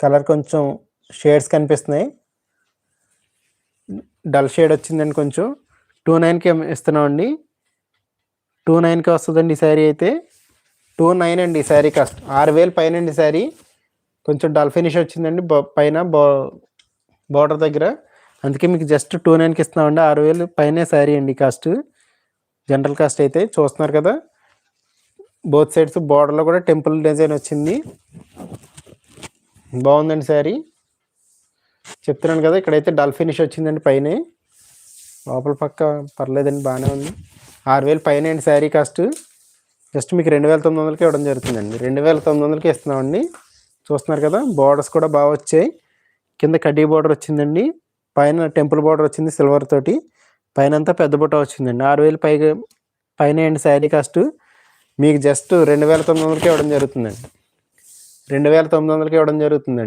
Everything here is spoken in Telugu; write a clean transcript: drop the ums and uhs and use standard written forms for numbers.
కలర్ కొంచెం షేడ్స్ కనిపిస్తున్నాయి. డల్ షేడ్ వచ్చిందండి కొంచెం. 29కి ఇస్తున్నామండి. 29కి వస్తుందండి ఈ శారీ అయితే. 29 అండి ఈ శారీ కాస్ట్. 6000 పైన అండి శారీ. కొంచెం డల్ ఫినిష్ వచ్చిందండి పైన బార్డర్ దగ్గర. అందుకే మీకు జస్ట్ 29కి ఇస్తున్నామండి. 6000 పైనే శారీ అండి కాస్ట్. జనరల్ కాస్ట్ అయితే చూస్తున్నారు కదా. బోత్ సైడ్స్ బార్డర్లో కూడా టెంపుల్ డిజైన్ వచ్చింది. బాగుందండి శారీ. చెప్తున్నాను కదా, ఇక్కడైతే డల్ ఫినిష్ వచ్చిందండి పైనే. లోపల పక్క పర్లేదండి, బాగానే ఉంది. 6000 పైన అండి శారీ కాస్ట్. జస్ట్ మీకు 2900కి ఇవ్వడం జరుగుతుందండి. 2900కి ఇస్తున్నామండి. చూస్తున్నారు కదా, బార్డర్స్ కూడా బాగా వచ్చాయి. కింద కడ్డీ బార్డర్ వచ్చిందండి, పైన టెంపుల్ బార్డర్ వచ్చింది సిల్వర్ తోటి. పైన అంతా పెద్ద బుట్ట వచ్చిందండి. 6000 పైన అండి శారీ కాస్ట్. మీకు జస్ట్ 2900కి ఇవ్వడం జరుగుతుందండి. 2900కి ఇవ్వడం జరుగుతుందండి.